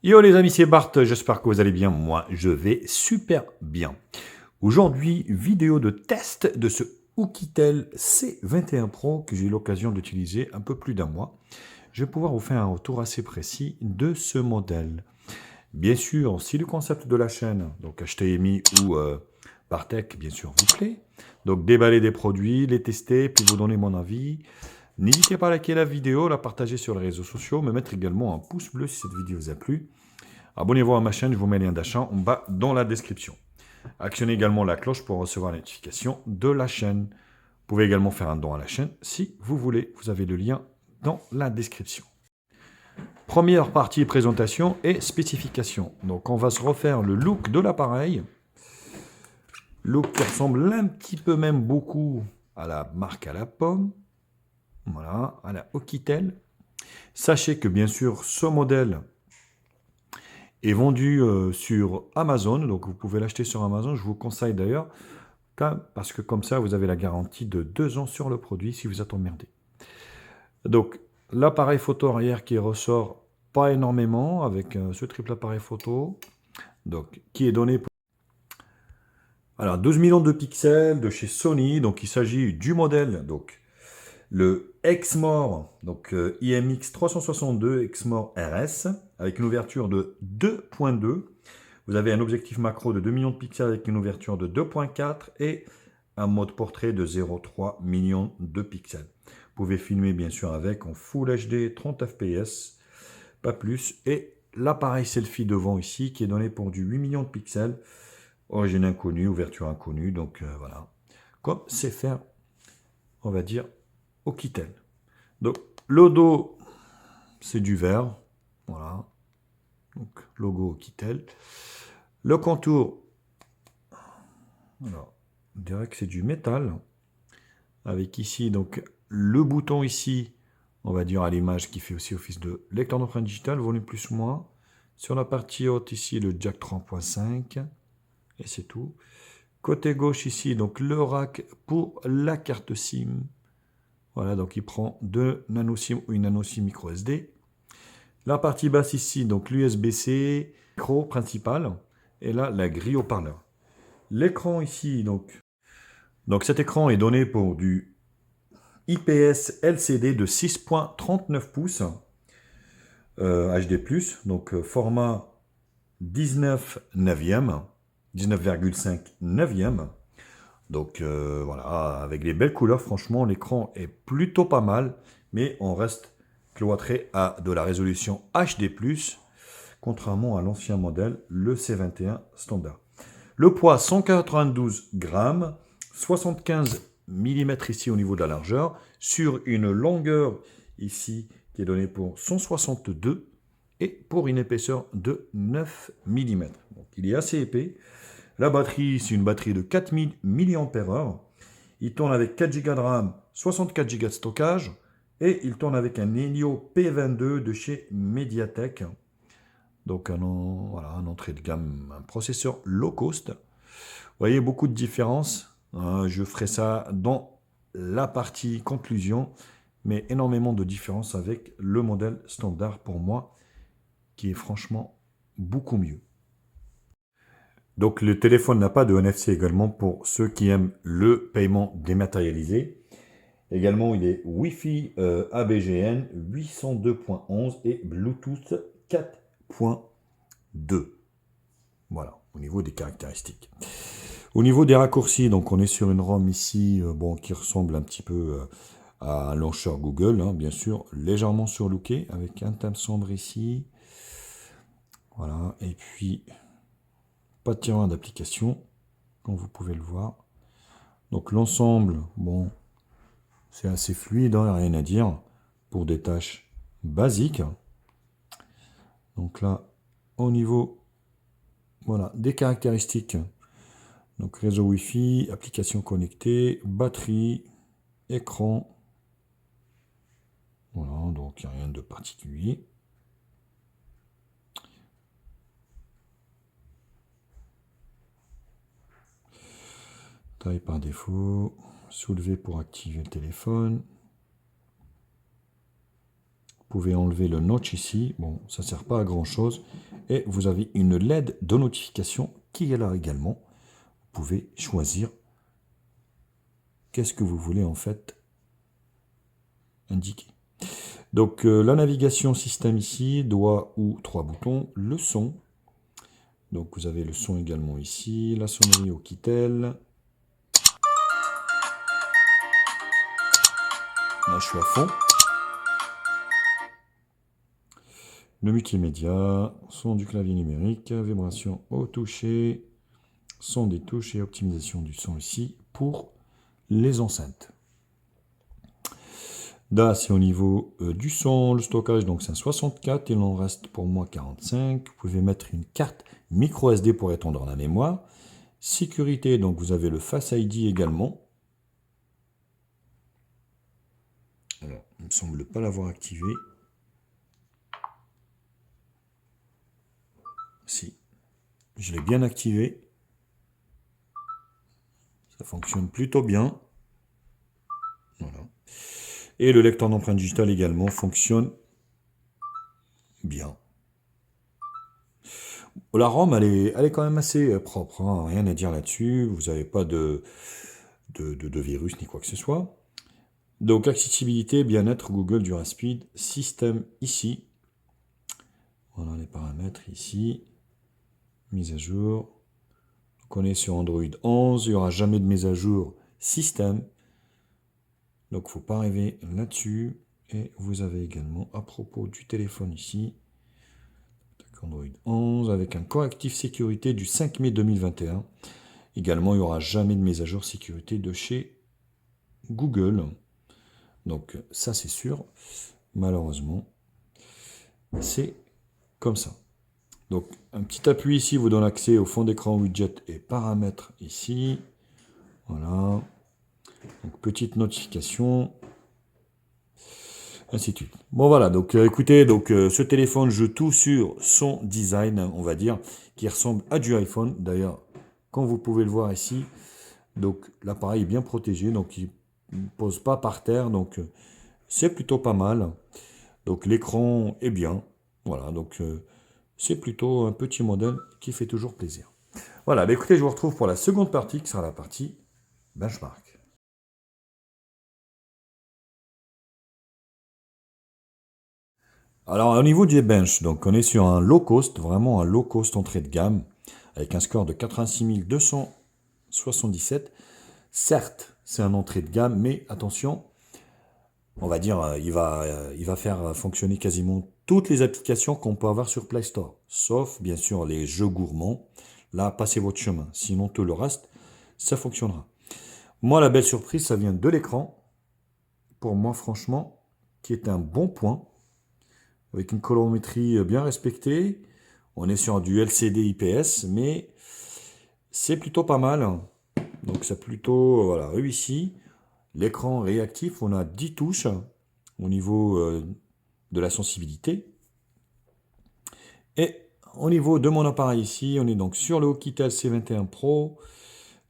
Yo les amis, c'est Bart, j'espère que vous allez bien. Moi, je vais super bien. Aujourd'hui, vidéo de test de ce Oukitel C21 Pro que j'ai eu l'occasion d'utiliser un peu plus d'un mois. Je vais pouvoir vous faire un retour assez précis de ce modèle. Bien sûr, si le concept de la chaîne, donc HTMI ou Bartech, bien sûr, vous plaît, donc déballer des produits, les tester, puis vous donner mon avis. N'hésitez pas à liker la vidéo, la partager sur les réseaux sociaux, me mettre également un pouce bleu si cette vidéo vous a plu. Abonnez-vous à ma chaîne, je vous mets le lien d'achat en bas dans la description. Actionnez également la cloche pour recevoir la notification de la chaîne. Vous pouvez également faire un don à la chaîne si vous voulez. Vous avez le lien dans la description. Première partie présentation et spécification. Donc on va se refaire le look de l'appareil. Look qui ressemble un petit peu même beaucoup à la marque à la pomme. Voilà, à la Oukitel. Sachez que bien sûr ce modèle est vendu sur Amazon, donc vous pouvez l'acheter sur Amazon. Je vous conseille d'ailleurs, parce que comme ça, vous avez la garantie de 2 ans sur le produit si vous êtes emmerdé. Donc, l'appareil photo arrière qui ressort pas énormément avec ce triple appareil photo, donc qui est donné pour alors 12 millions de pixels de chez Sony. Donc, il s'agit du modèle, donc le Exmor, donc IMX 362 Exmor RS avec une ouverture de 2.2. Vous avez un objectif macro de 2 millions de pixels avec une ouverture de 2.4 et un mode portrait de 0,3 millions de pixels. Vous pouvez filmer bien sûr avec en Full HD 30 fps, pas plus. Et l'appareil selfie devant ici qui est donné pour du 8 millions de pixels. Origine inconnue, ouverture inconnue, donc voilà. Comme c'est faire, on va dire, Oukitel. Donc le dos, c'est du vert, voilà. Donc logo Oukitel. Le contour, alors, on dirait que c'est du métal. Avec ici, donc, le bouton ici, on va dire à l'image qui fait aussi office de lecteur d'empreinte digitale, volume plus ou moins. Sur la partie haute ici, le jack 3.5. Et c'est tout. Côté gauche ici, donc le rack pour la carte SIM. Voilà, donc il prend 2 nano SIM ou une nano SIM micro SD. La partie basse ici, donc l'USB-C, micro principal. Et là, la grille haut-parleur. L'écran ici, donc cet écran est donné pour du IPS LCD de 6.39 pouces HD+, donc format 19 neuvième, 19,5 neuvième. Donc voilà, avec les belles couleurs, franchement, l'écran est plutôt pas mal, mais on reste cloîtré à de la résolution HD+, contrairement à l'ancien modèle, le C21 standard. Le poids, 192 grammes, 75 mm ici au niveau de la largeur, sur une longueur ici qui est donnée pour 162 et pour une épaisseur de 9 mm. Donc il est assez épais. La batterie, c'est une batterie de 4000 mAh. Il tourne avec 4 Go de RAM, 64 Go de stockage et il tourne avec un Helio P22 de chez Mediatek. Donc voilà, un entrée de gamme, un processeur low cost. Vous voyez beaucoup de différences. Je ferai ça dans la partie conclusion, mais énormément de différences avec le modèle standard pour moi, qui est franchement beaucoup mieux. Donc le téléphone n'a pas de NFC également pour ceux qui aiment le paiement dématérialisé. Également, il est Wi-Fi ABGN 802.11 et Bluetooth 4.2. Voilà, au niveau des caractéristiques. Au niveau des raccourcis, donc on est sur une ROM ici, bon, qui ressemble un petit peu à un launcher Google, hein, bien sûr, légèrement surlooké, avec un thème sombre ici. Voilà, et puis pas de tiroir d'application, comme vous pouvez le voir. Donc l'ensemble, bon, c'est assez fluide, hein, rien à dire, pour des tâches basiques. Donc là, au niveau, voilà, des caractéristiques. Donc réseau Wi-Fi, application connectée, batterie, écran. Voilà, donc il n'y a rien de particulier. Taille par défaut, soulever pour activer le téléphone. Vous pouvez enlever le notch ici. Bon, ça ne sert pas à grand chose. Et vous avez une LED de notification qui est là également. Vous pouvez choisir qu'est-ce que vous voulez en fait indiquer. Donc la navigation système ici, doigt ou 3 boutons, le son. Donc vous avez le son également ici, la sonnerie au Oukitel. Là je suis à fond. Le multimédia, son du clavier numérique, vibration au toucher, son des touches et optimisation du son ici pour les enceintes. Là, c'est au niveau du son, le stockage, donc c'est un 64, il en reste pour moi 45. Vous pouvez mettre une carte micro SD pour étendre la mémoire. Sécurité, donc vous avez le Face ID également. Alors, il ne me semble pas l'avoir activé. Si, je l'ai bien activé. Ça fonctionne plutôt bien. Voilà. Et le lecteur d'empreintes digitales également fonctionne bien. La ROM, elle est quand même assez propre, hein, rien à dire là-dessus. Vous n'avez pas de virus ni quoi que ce soit. Donc, accessibilité, bien-être, Google, DuraSpeed, système ici. Voilà les paramètres ici. Mise à jour. Donc, on est sur Android 11. Il n'y aura jamais de mise à jour système. Donc, il ne faut pas rêver là-dessus. Et vous avez également, à propos du téléphone ici, Android 11 avec un correctif sécurité du 5 mai 2021. Également, il n'y aura jamais de mise à jour sécurité de chez Google. Donc ça, c'est sûr. Malheureusement, c'est comme ça. Donc un petit appui ici vous donne accès au fond d'écran widget et paramètres ici. Voilà. Donc petite notification. Ainsi de suite. Bon voilà, donc écoutez, donc ce téléphone joue tout sur son design, on va dire, qui ressemble à du iPhone. D'ailleurs, comme vous pouvez le voir ici, donc l'appareil est bien protégé, donc il ne pose pas par terre, donc c'est plutôt pas mal. Donc l'écran est bien, voilà, donc c'est plutôt un petit modèle qui fait toujours plaisir. Voilà, bah, écoutez, je vous retrouve pour la seconde partie, qui sera la partie benchmark. Alors au niveau du bench, donc on est sur un low cost, vraiment un low cost entrée de gamme, avec un score de 86 277. Certes, c'est un entrée de gamme, mais attention, on va dire, il va faire fonctionner quasiment toutes les applications qu'on peut avoir sur Play Store, sauf bien sûr les jeux gourmands. Là, passez votre chemin, sinon tout le reste, ça fonctionnera. Moi, la belle surprise, ça vient de l'écran, pour moi franchement, qui est un bon point, avec une colorimétrie bien respectée. On est sur du LCD IPS, mais c'est plutôt pas mal. Donc c'est plutôt voilà, réussi. L'écran réactif, on a 10 touches au niveau de la sensibilité. Et au niveau de mon appareil ici, on est donc sur le Oukitel C21 Pro.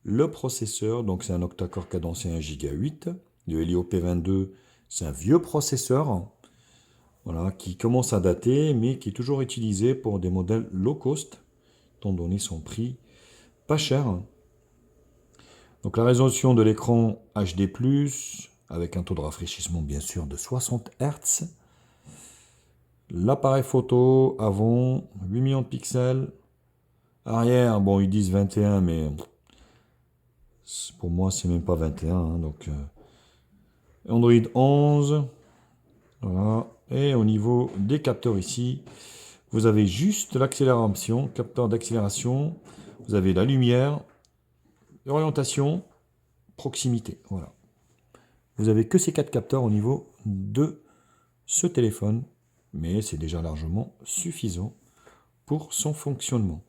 Le processeur, donc c'est un octa-core cadencé 1 Go 8. Le Helio P22, c'est un vieux processeur. Voilà, qui commence à dater, mais qui est toujours utilisé pour des modèles low cost, étant donné son prix pas cher. Donc la résolution de l'écran HD+, avec un taux de rafraîchissement bien sûr de 60 Hz. L'appareil photo avant, 8 millions de pixels. Arrière, bon ils disent 21, mais pour moi c'est même pas 21. Hein, donc Android 11. Voilà. Et au niveau des capteurs ici, vous avez juste l'accélération, capteur d'accélération, vous avez la lumière, l'orientation, proximité. Voilà. Vous avez que ces 4 capteurs au niveau de ce téléphone, mais c'est déjà largement suffisant pour son fonctionnement.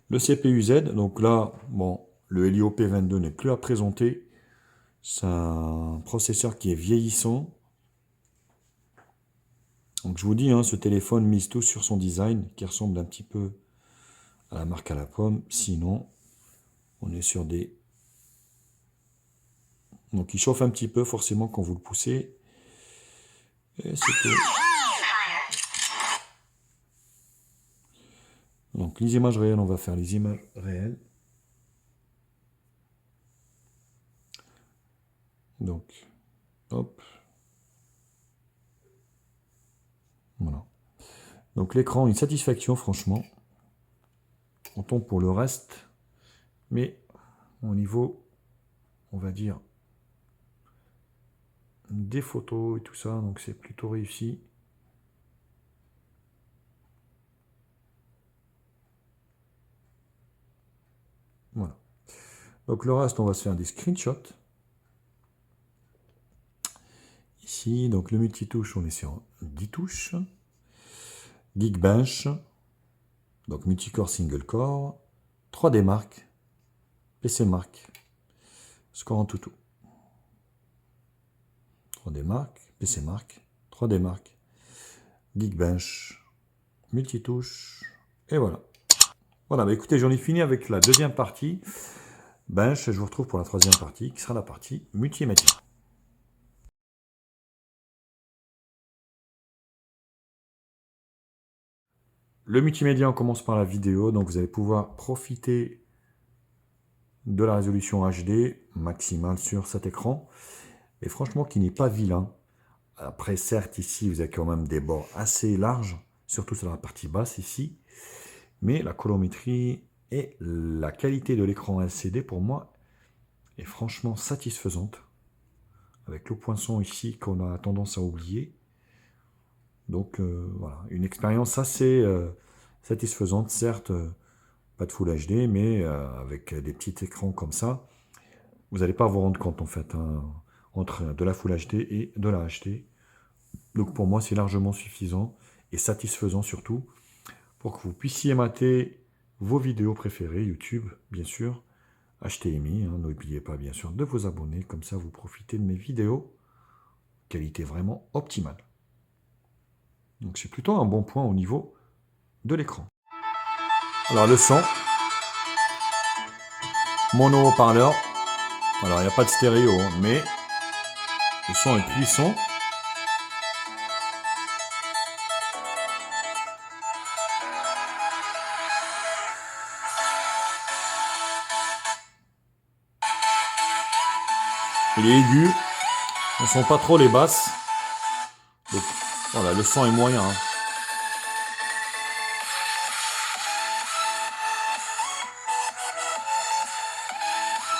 Le CPU-Z, donc là, bon, le Helio P22 n'est plus à présenter. C'est un processeur qui est vieillissant. Donc je vous dis, hein, ce téléphone mise tout sur son design, qui ressemble un petit peu à la marque à la pomme. Sinon, on est sur des... Donc il chauffe un petit peu forcément quand vous le poussez. Et c'est tout. Donc les images réelles, on va faire les images réelles. Donc, hop. Voilà. Donc l'écran, une satisfaction, franchement. On tombe pour le reste. Mais au niveau, on va dire, des photos et tout ça, donc c'est plutôt réussi. Voilà. Donc le reste, on va se faire des screenshots. Ici, donc le multitouche, on est sur 10 touches. Geekbench, donc multicore, single core. 3D Mark, PC Mark, score en toutou. 3D Mark, PC Mark, 3D Mark, Geekbench, multitouche, et voilà. Voilà, bah écoutez, j'en ai fini avec la deuxième partie. Bench, je vous retrouve pour la troisième partie, qui sera la partie multimédia. Le multimédia, on commence par la vidéo, donc vous allez pouvoir profiter de la résolution HD maximale sur cet écran, et franchement qui n'est pas vilain. Après, certes, ici, vous avez quand même des bords assez larges, surtout sur la partie basse ici, mais la colorimétrie et la qualité de l'écran LCD, pour moi, est franchement satisfaisante, avec le poinçon ici qu'on a tendance à oublier. Donc voilà, une expérience assez satisfaisante, certes, pas de Full HD, mais avec des petits écrans comme ça, vous n'allez pas vous rendre compte en fait, hein, entre de la Full HD et de la HD. Donc pour moi, c'est largement suffisant et satisfaisant surtout pour que vous puissiez mater vos vidéos préférées, YouTube, bien sûr, HTMI, hein, n'oubliez pas bien sûr de vous abonner, comme ça vous profitez de mes vidéos, qualité vraiment optimale. Donc c'est plutôt un bon point au niveau de l'écran. Alors le son, mono haut-parleur, alors il n'y a pas de stéréo, hein, mais le son est puissant. Il est aigu, on ne sent pas trop les basses. Donc voilà, le son est moyen. Hein.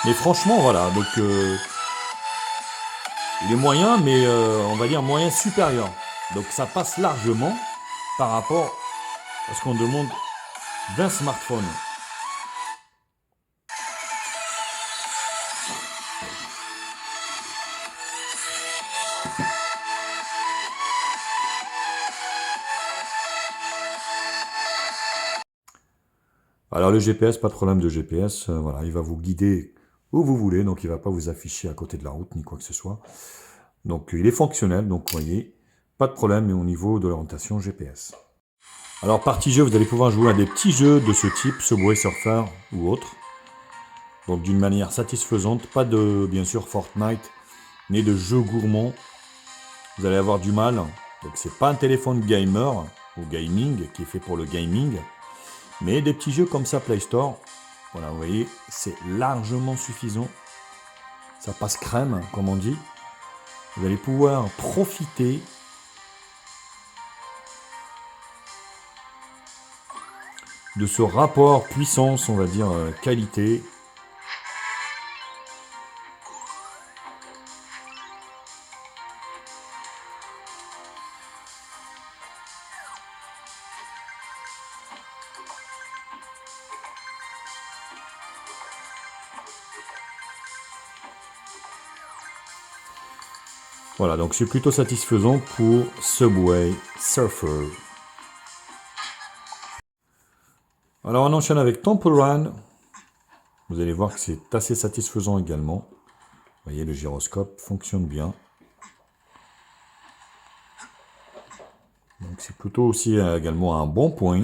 Mais franchement, voilà, donc il est moyen, mais on va dire moyen supérieur. Donc ça passe largement par rapport à ce qu'on demande d'un smartphone. Alors le GPS, pas de problème de GPS, voilà, il va vous guider où vous voulez, donc il ne va pas vous afficher à côté de la route ni quoi que ce soit. Donc il est fonctionnel, donc vous voyez, pas de problème au niveau de l'orientation GPS. Alors partie jeu, vous allez pouvoir jouer à des petits jeux de ce type, Subway Surfer ou autre. Donc d'une manière satisfaisante, pas de bien sûr Fortnite, ni de jeux gourmands. Vous allez avoir du mal. Donc c'est pas un téléphone gamer ou gaming qui est fait pour le gaming, mais des petits jeux comme ça Play Store. Voilà, vous voyez, c'est largement suffisant. Ça passe crème, comme on dit. Vous allez pouvoir profiter de ce rapport puissance, on va dire, qualité. Voilà, donc c'est plutôt satisfaisant pour Subway Surfer. Alors on enchaîne avec Temple Run. Vous allez voir que c'est assez satisfaisant également. Vous voyez, le gyroscope fonctionne bien. Donc c'est plutôt aussi également un bon point.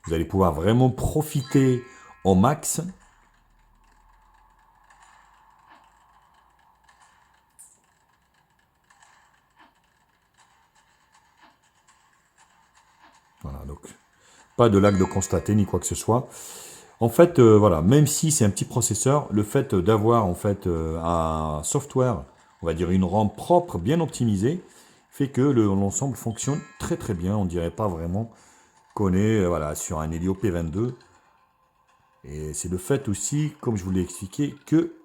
Vous allez pouvoir vraiment profiter au max. Voilà, donc pas de lag de constater ni quoi que ce soit. En fait, voilà, même si c'est un petit processeur, le fait d'avoir en fait un software, on va dire une RAM propre, bien optimisée, fait que l'ensemble fonctionne très très bien. On dirait pas vraiment qu'on est voilà, sur un Helio P22. Et c'est le fait aussi, comme je vous l'ai expliqué, que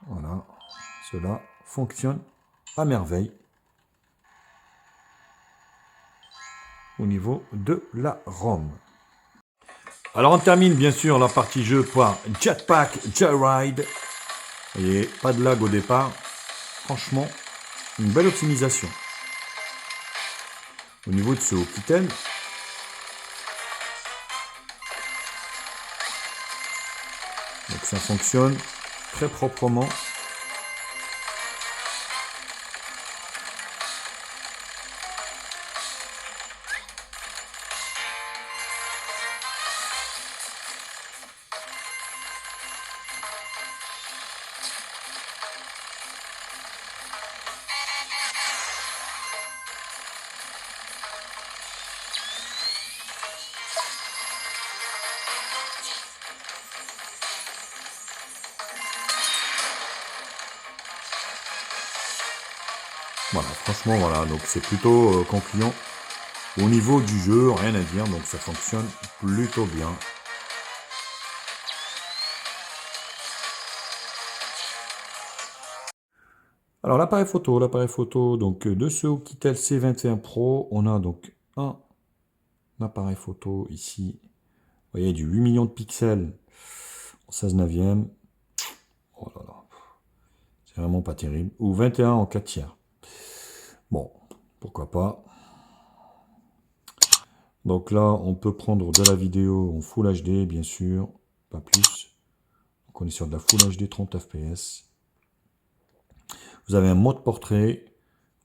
voilà, cela fonctionne à merveille au niveau de la ROM. Alors on termine bien sûr la partie jeu par Jetpack Joyride. Vous voyez, pas de lag au départ. Franchement, une belle optimisation. Au niveau de ce Oukitel, donc ça fonctionne très proprement. Voilà, franchement, voilà, donc c'est plutôt concluant. Au niveau du jeu, rien à dire, donc ça fonctionne plutôt bien. Alors l'appareil photo donc de ce Oukitel C21 Pro, on a donc un appareil photo ici. Vous voyez, du 8 millions de pixels en 16 neuvième. Oh là là, c'est vraiment pas terrible. Ou 21 en 4 tiers. Bon, pourquoi pas. Donc là, on peut prendre de la vidéo en Full HD, bien sûr, pas plus. Donc on est sur de la Full HD 30 fps. Vous avez un mode portrait,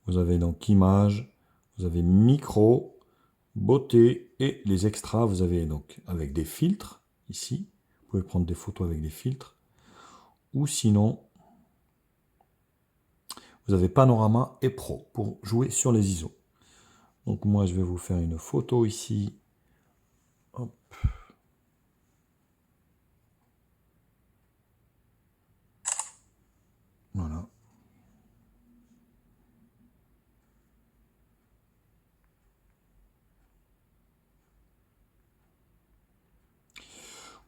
vous avez donc image, vous avez micro, beauté et les extras. Vous avez donc avec des filtres ici. Vous pouvez prendre des photos avec des filtres. Ou sinon, vous avez panorama et pro pour jouer sur les ISO. Donc moi, je vais vous faire une photo ici. Hop. Voilà.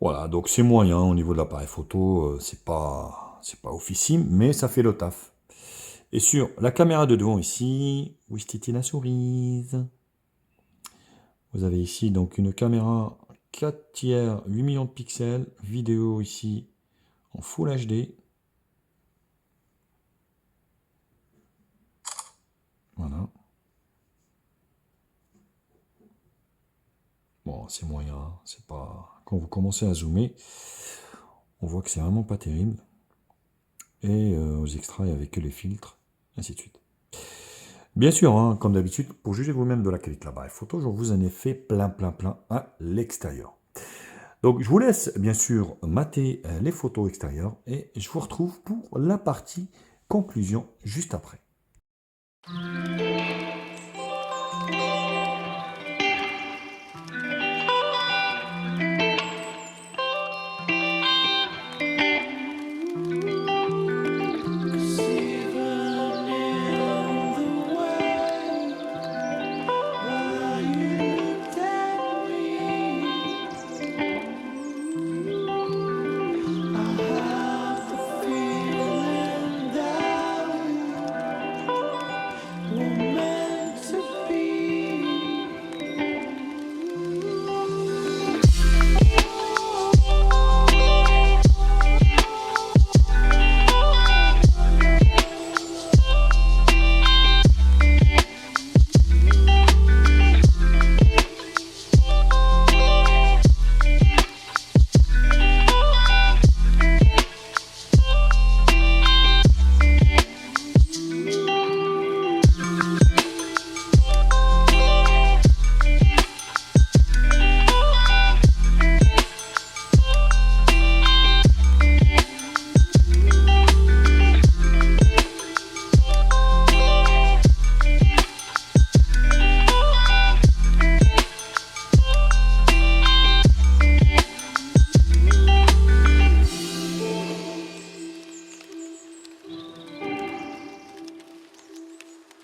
Voilà, donc c'est moyen au niveau de l'appareil photo, c'est pas oufissime, mais ça fait le taf. Et sur la caméra de devant ici, où est la souris? Vous avez ici donc une caméra 4 tiers, 8 millions de pixels, vidéo ici en Full HD. Voilà. Bon, c'est moyen, c'est pas... Quand vous commencez à zoomer, on voit que c'est vraiment pas terrible. Et aux extraits avec que les filtres, ainsi de suite. Bien sûr, hein, comme d'habitude, pour juger vous-même de la qualité de l'appareil photo, je vous en ai fait plein à l'extérieur. Donc je vous laisse bien sûr mater les photos extérieures et je vous retrouve pour la partie conclusion juste après.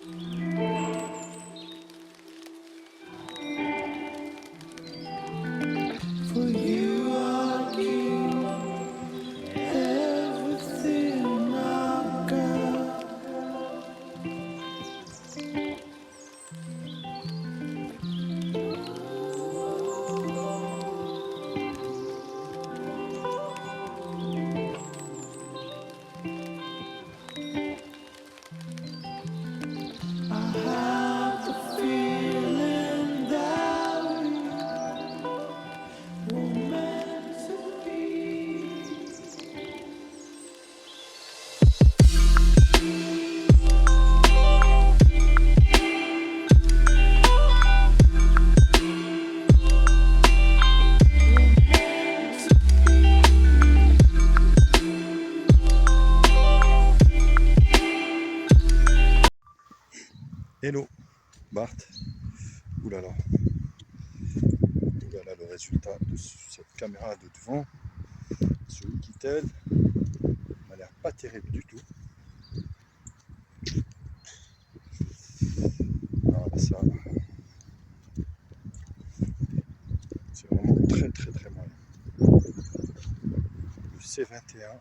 For you I give everything I got. I have the feeling that we were meant to be. Hello, Bart. Oulala. Oulala, le résultat de cette caméra de devant, ce Oukitel, m'a l'air pas terrible du tout. Alors là, ça, c'est vraiment très très très moyen. Le C21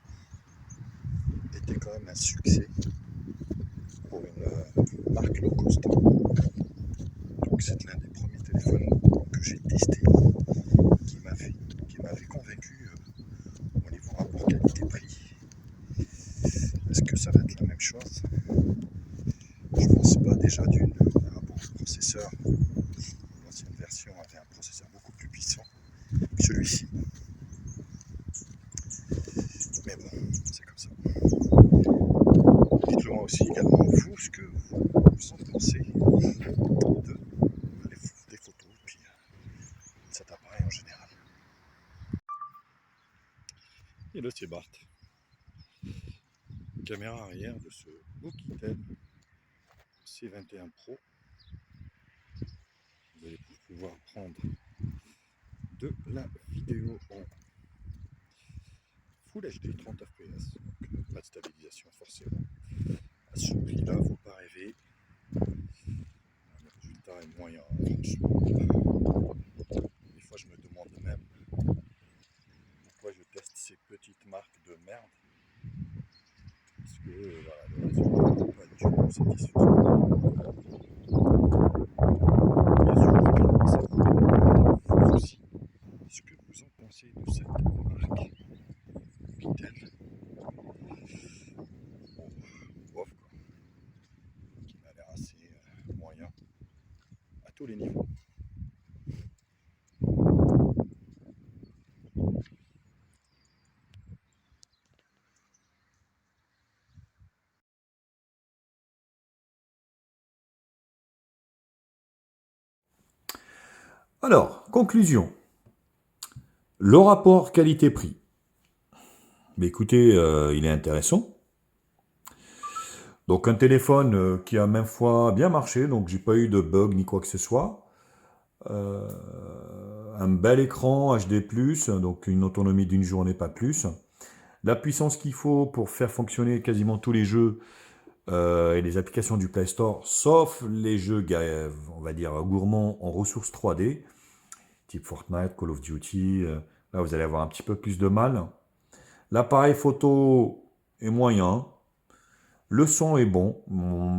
était quand même un succès pour une marque low cost. Donc c'est l'un des premiers téléphones que j'ai testé qui m'avait convaincu au niveau rapport qualité-prix. Est-ce que ça va être la même chose? Je pense pas. Déjà d'une, par rapport au processeur. L'ancienne version avait un processeur beaucoup plus puissant que celui-ci. Mais bon, c'est comme ça. Dites-le moi aussi également, vous, ce que vous en pensez des photos et puis de cet appareil en général. Et là, c'est Bart. Caméra arrière de ce Oukitel C21 Pro. Vous allez pouvoir prendre de la vidéo en Full HD 30 fps, donc pas de stabilisation forcément. À ce prix-là, faut pas rêver. Le résultat est moyen, franchement. Des fois, je me demande même pourquoi je teste ces petites marques de merde. Parce que voilà, le résultat n'est pas du tout satisfaisant. Bien sûr, vous aussi, ce que vous en pensez de cette marque Oukitel. Bof, quoi. Qui m'a l'air assez moyen à tous les niveaux. Alors, conclusion. Le rapport qualité-prix. Mais écoutez, il est intéressant. Donc un téléphone qui a même fois bien marché, donc j'ai pas eu de bug ni quoi que ce soit. Un bel écran HD+, donc une autonomie d'une journée, pas plus. La puissance qu'il faut pour faire fonctionner quasiment tous les jeux et les applications du Play Store, sauf les jeux, on va dire, gourmands en ressources 3D, type Fortnite, Call of Duty. Là, vous allez avoir un petit peu plus de mal. L'appareil photo est moyen. Le son est bon,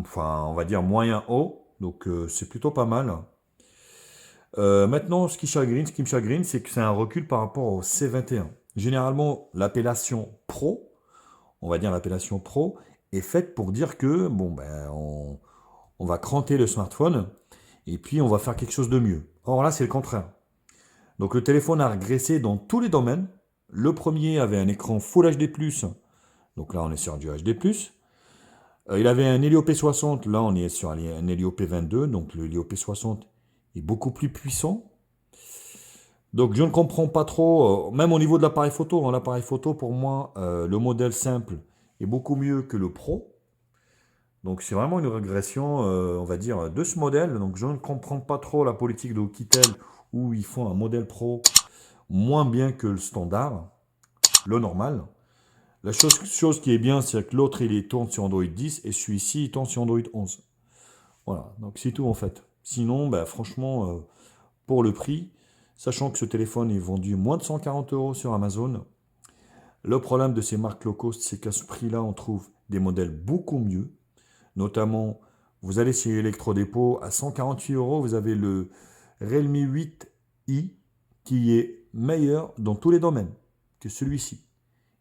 enfin, on va dire moyen haut, donc c'est plutôt pas mal. Maintenant, ce qui me chagrine, c'est que c'est un recul par rapport au C21. Généralement, l'appellation Pro, on va dire l'appellation Pro, est faite pour dire que, bon, ben, on va cranter le smartphone et puis on va faire quelque chose de mieux. Or là, c'est le contraire. Donc le téléphone a régressé dans tous les domaines. Le premier avait un écran Full HD+, donc là on est sur du HD+. Il avait un Helio P60, là on est sur un Helio P22, donc le Helio P60 est beaucoup plus puissant. Donc je ne comprends pas trop, même au niveau de l'appareil photo, hein, l'appareil photo pour moi, le modèle simple est beaucoup mieux que le Pro. Donc c'est vraiment une régression, on va dire, de ce modèle. Donc je ne comprends pas trop la politique de Oukitel où ils font un modèle Pro moins bien que le standard, le normal. La chose qui est bien, c'est que l'autre, il tourne sur Android 10 et celui-ci, il tourne sur Android 11. Voilà, donc c'est tout en fait. Sinon, bah, franchement, pour le prix, sachant que ce téléphone est vendu moins de 140 euros sur Amazon, le problème de ces marques low cost, c'est qu'à ce prix-là, on trouve des modèles beaucoup mieux. Notamment, vous allez chez Electrodépôt, à 148 euros, vous avez le Realme 8i qui est meilleur dans tous les domaines que celui-ci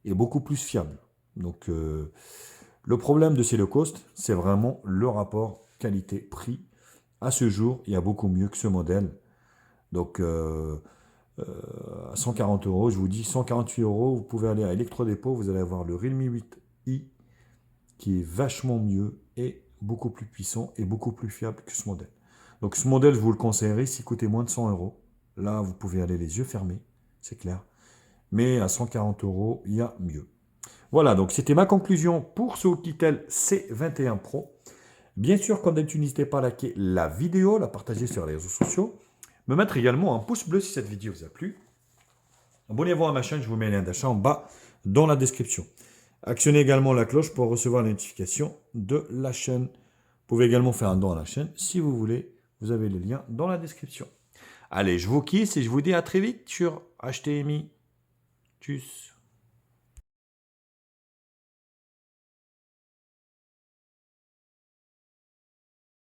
et beaucoup plus fiable. Donc, le problème de ces low cost, c'est vraiment le rapport qualité-prix. À ce jour, il y a beaucoup mieux que ce modèle. Donc, à 140 euros, je vous dis 148 euros, vous pouvez aller à Electrodépôt, vous allez avoir le Realme 8i qui est vachement mieux et beaucoup plus puissant et beaucoup plus fiable que ce modèle. Donc ce modèle, je vous le conseillerais s'il coûtait moins de 100 euros. Là, vous pouvez aller les yeux fermés, c'est clair. Mais à 140 euros, il y a mieux. Voilà, donc c'était ma conclusion pour ce Oukitel C21 Pro. Bien sûr, comme d'habitude, n'hésitez pas à liker la vidéo, la partager sur les réseaux sociaux, me mettre également un pouce bleu si cette vidéo vous a plu. Abonnez-vous à ma chaîne, je vous mets le lien d'achat en bas dans la description. Actionnez également la cloche pour recevoir les notifications de la chaîne. Vous pouvez également faire un don à la chaîne si vous voulez. Vous avez les liens dans la description. Allez, je vous quitte et je vous dis à très vite sur HTMI. Tchuss.